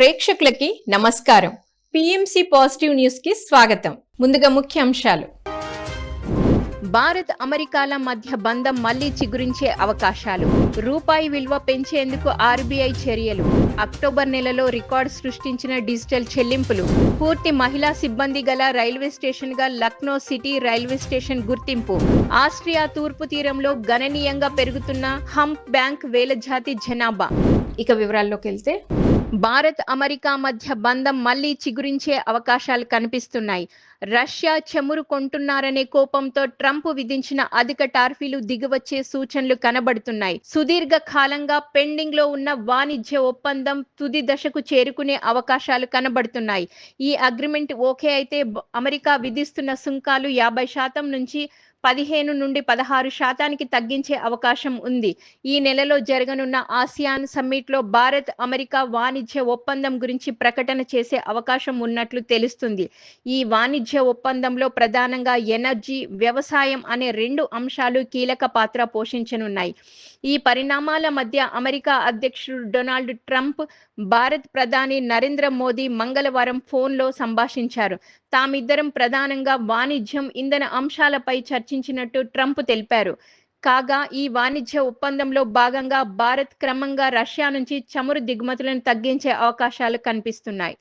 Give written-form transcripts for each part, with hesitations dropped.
ప్రేక్షకులకి నమస్కారం. PMC positive news కి స్వాగతం. ముందుగా ముఖ్యాంశాలు. భారత్ అమెరికాల మధ్య బంధం మళ్లీ చిగురించే అవకాశాలు. రూపాయి విలువ పెంచేందుకు ఆర్బీఐ చర్యలు. అక్టోబర్ నెలలో రికార్డు సృష్టించిన డిజిటల్ చెల్లింపులు. పూర్తి మహిళా సిబ్బంది గల రైల్వే స్టేషన్ గా లక్నో సిటీ రైల్వే స్టేషన్ గుర్తింపు. ఆస్ట్రియా తూర్పు తీరంలో గణనీయంగా పెరుగుతున్న హంప్ బ్యాంక్ వేలజాతి జనాభా. ఇక వివరాల్లోకి వెళ్తే, భారత్ అమెరికా మధ్య బంధం మళ్లీ చిగురించే అవకాశాలు కనిపిస్తున్నాయి. రష్యా చమురు కొంటున్నారనే కోపంతో ట్రంప్ విధించిన అధిక టారిఫ్లు దిగివచ్చే సూచనలు కనబడుతున్నాయి. సుదీర్ఘ కాలంగా పెండింగ్ లో ఉన్న వాణిజ్య ఒప్పందం తుది దశకు చేరుకునే అవకాశాలు కనబడుతున్నాయి. ఈ అగ్రిమెంట్ ఓకే అయితే అమెరికా విధిస్తున్న సుంకాలు 50% నుంచి 15 నుండి 16% తగ్గించే అవకాశం ఉంది. ఈ నెలలో జరగనున్న ఆసియాన్ సమ్మిట్ లో భారత్ అమెరికా వాణిజ్య ఒప్పందం గురించి ప్రకటన చేసే అవకాశం ఉన్నట్లు తెలుస్తుంది. ఈ వాణిజ్య ఒప్పందంలో ప్రధానంగా ఎనర్జీ, వ్యవసాయం అనే 2 అంశాలు కీలక పాత్ర పోషించనున్నాయి. ఈ పరిణామాల మధ్య అమెరికా అధ్యక్షుడు డొనాల్డ్ ట్రంప్, భారత్ ప్రధాని నరేంద్ర మోదీ మంగళవారం ఫోన్లో సంభాషించారు. తామిద్దరం ప్రధానంగా వాణిజ్యం, ఇంధన అంశాలపై చర్చించినట్టు ట్రంప్ తెలిపారు. కాగా ఈ వాణిజ్య ఒప్పందంలో భాగంగా భారత్ క్రమంగా రష్యా నుంచి చమురు దిగుమతులను తగ్గించే అవకాశాలు కనిపిస్తున్నాయి.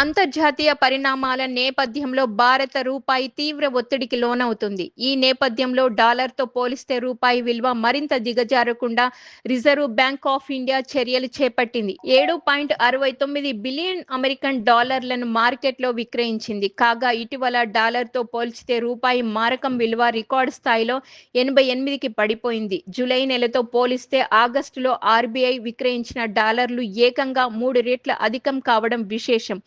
అంతర్జాతీయ పరిణామాల నేపథ్యంలో భారత రూపాయి తీవ్ర ఒత్తిడికి లోనవుతుంది. ఈ నేపథ్యంలో డాలర్తో పోలిస్తే రూపాయి విలువ మరింత దిగజారకుండా రిజర్వ్ బ్యాంక్ ఆఫ్ ఇండియా చర్యలు చేపట్టింది. 7.69 బిలియన్ అమెరికన్ డాలర్లను మార్కెట్లో విక్రయించింది. కాగా ఇటీవల డాలర్తో పోల్చితే రూపాయి మారకం విలువ రికార్డు స్థాయిలో 88కి పడిపోయింది. జూలై నెలతో పోలిస్తే ఆగస్టులో ఆర్బీఐ విక్రయించిన డాలర్లు ఏకంగా 3 రెట్ల అధికం కావడం విశేషం.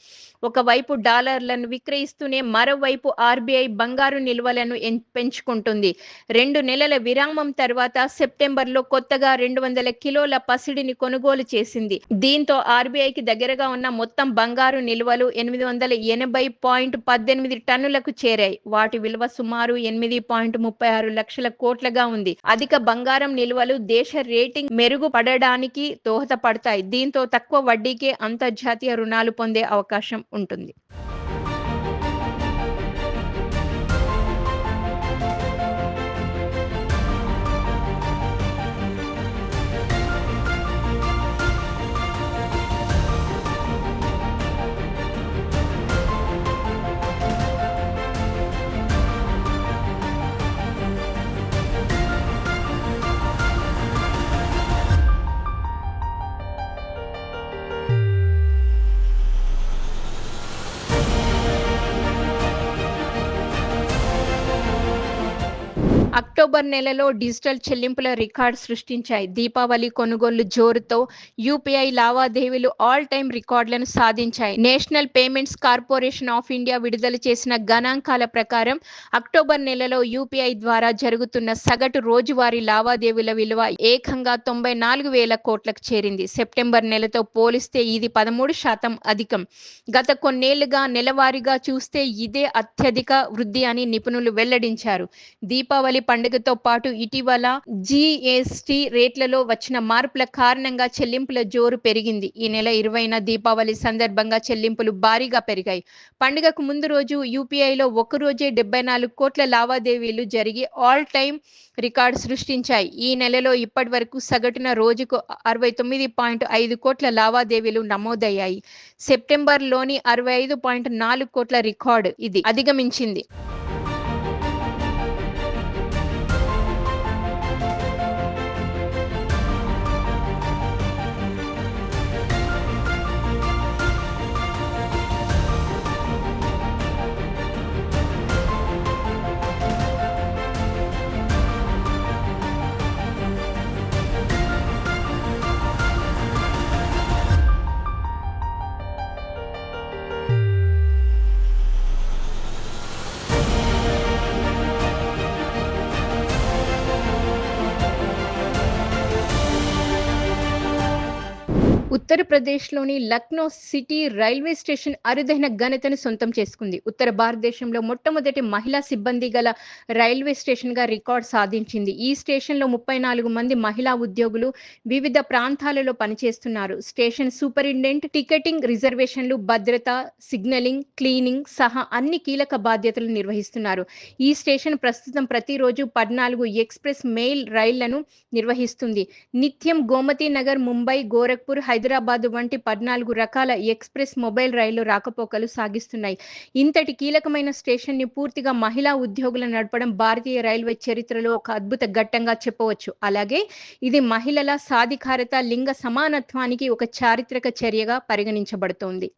ఒకవైపు డాలర్లను విక్రయిస్తూనే మరోవైపు ఆర్బీఐ బంగారు నిల్వలను పెంచుకుంటుంది. 2 నెలల విరామం తర్వాత సెప్టెంబర్లో కొత్తగా 200 కిలోల పసిడిని కొనుగోలు చేసింది. దీంతో ఆర్బీఐకి దగ్గరగా ఉన్న మొత్తం బంగారు నిల్వలు 880.18 టన్నులకు చేరాయి. వాటి విలువ సుమారు 8.36 లక్షల కోట్లుగా ఉంది. అధిక బంగారం నిల్వలు దేశ రేటింగ్ మెరుగుపడడానికి దోహదపడతాయి. దీంతో తక్కువ వడ్డీకే అంతర్జాతీయ రుణాలు పొందే అవకాశం ఉంటుంది. అక్టోబర్ నెలలో డిజిటల్ చెల్లింపుల రికార్డు సృష్టించాయి. దీపావళి కొనుగోళ్లు జోరుతో యూపీఐ లావాదేవీలు ఆల్ టైమ్ రికార్డులను సాధించాయి. National payments corporation of India విడుదల చేసిన గణాంకాల ప్రకారం అక్టోబర్ నెలలో యూపీఐ ద్వారా జరుగుతున్న సగటు రోజువారీ లావాదేవీల విలువ ఏకంగా 94,000 కోట్లకు చేరింది. సెప్టెంబర్ నెలతో పోలిస్తే ఇది 13% అధికం. గత కొన్నేళ్లుగా నెలవారీగా చూస్తే ఇదే అత్యధిక వృద్ధి అని నిపుణులు వెల్లడించారు. దీపావళి పండుగతో పాటు ఇటీవల జీఎస్టీ రేట్లలో వచ్చిన మార్పుల కారణంగా చెల్లింపుల జోరు పెరిగింది. ఈ నెల 20న దీపావళి సందర్భంగా చెల్లింపులు భారీగా పెరిగాయి. పండుగకు ముందు రోజు యూపీఐలో ఒక్కరోజే 74 కోట్ల లావాదేవీలు జరిగి ఆల్ టైమ్ రికార్డు సృష్టించాయి. ఈ నెలలో ఇప్పటి వరకు సగటున రోజుకు 69.5 కోట్ల లావాదేవీలు నమోదయ్యాయి. సెప్టెంబర్లోని 65.4 కోట్ల రికార్డు ఇది అధిగమించింది. ఉత్తరప్రదేశ్లోని లక్నో సిటీ రైల్వే స్టేషన్ అరుదైన ఘనతను సొంతం చేసుకుంది. ఉత్తర భారతదేశంలో మొట్టమొదటి మహిళా సిబ్బంది గల రైల్వే స్టేషన్గా రికార్డు సాధించింది. ఈ స్టేషన్లో 34 మంది మహిళా ఉద్యోగులు వివిధ ప్రాంతాలలో పనిచేస్తున్నారు. స్టేషన్ సూపరింటెండెంట్ టికెటింగ్, రిజర్వేషన్లు, భద్రత, సిగ్నలింగ్, క్లీనింగ్ సహా అన్ని కీలక బాధ్యతలు నిర్వహిస్తున్నారు. ఈ స్టేషన్ ప్రస్తుతం ప్రతిరోజు 14 ఎక్స్ప్రెస్ మెయిల్ రైళ్లను నిర్వహిస్తుంది. నిత్యం గోమతి నగర్, ముంబై, గోరఖ్పూర్, హైదరాబాద్ వంటి 14 రకాల ఎక్స్ప్రెస్ మొబైల్ రైళ్లు రాకపోకలు సాగిస్తున్నాయి. ఇంతటి కీలకమైన స్టేషన్ని పూర్తిగా మహిళా ఉద్యోగులు నడపడం భారతీయ రైల్వే చరిత్రలో ఒక అద్భుత ఘట్టంగా చెప్పవచ్చు. అలాగే ఇది మహిళల సాధికారత, లింగ సమానత్వానికి ఒక చారిత్రక చర్యగా పరిగణించబడుతోంది.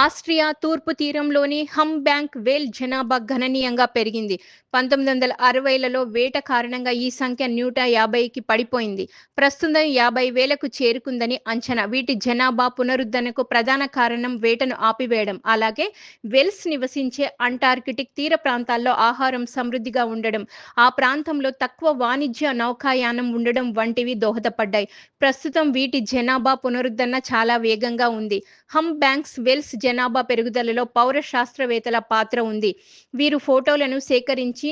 ఆస్ట్రియా తూర్పు తీరంలోని హంబ్యాంక్ వేల్ జనాభా గణనీయంగా పెరిగింది. 1960లలో వేట కారణంగా ఈ సంఖ్య 150కి పడిపోయింది. ప్రస్తుతం 50,000కు చేరుకుందని అంచనా. వీటి జనాభా పునరుద్ధరణకు ప్రధాన కారణం వేటను ఆపివేయడం, అలాగే వెల్స్ నివసించే అంటార్కిటిక్ తీర ప్రాంతాల్లో ఆహారం సమృద్ధిగా ఉండడం, ఆ ప్రాంతంలో తక్కువ వాణిజ్య నౌకాయానం ఉండడం వంటివి దోహదపడ్డాయి. ప్రస్తుతం వీటి జనాభా పునరుద్ధరణ చాలా వేగంగా ఉంది. హంబ్యాంక్స్ వెల్స్ జనాభా పెరుగుదలలో పౌర శాస్త్రవేత్తల పాత్ర ఉంది. వీరు ఫోటోలను సేకరించి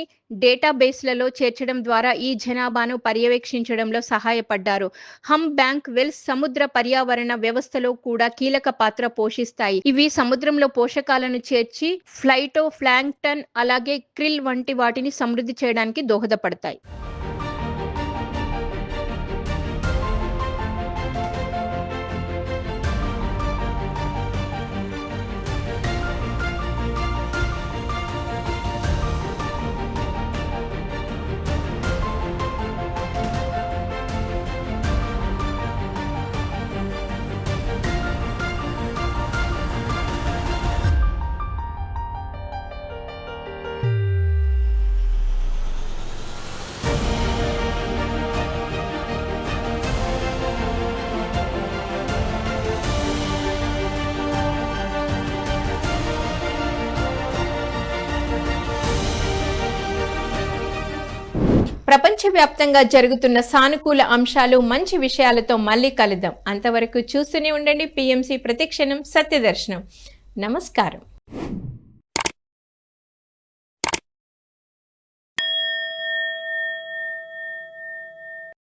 డేటాబేస్లలో చేర్చడం ద్వారా ఈ జనాభాను పర్యవేక్షించడంలో సహాయపడ్డారు. హంబ్యాంక్ వెల్స్ సముద్ర పర్యావరణ వ్యవస్థలో కూడా కీలక పాత్ర పోషిస్తాయి. ఇవి సముద్రంలో పోషకాలను చేర్చి ప్లాంక్టన్, అలాగే క్రిల్ వంటి వాటిని సమృద్ధి చేయడానికి దోహదపడతాయి. ప్రపంచవ్యాప్తంగా జరుగుతున్న సానుకూల అంశాలు, మంచి విషయాలతో మళ్ళీ కలుద్దాం. అంతవరకు చూస్తూనే ఉండండి PMC ప్రతిక్షణం సత్యదర్శనం. నమస్కారం.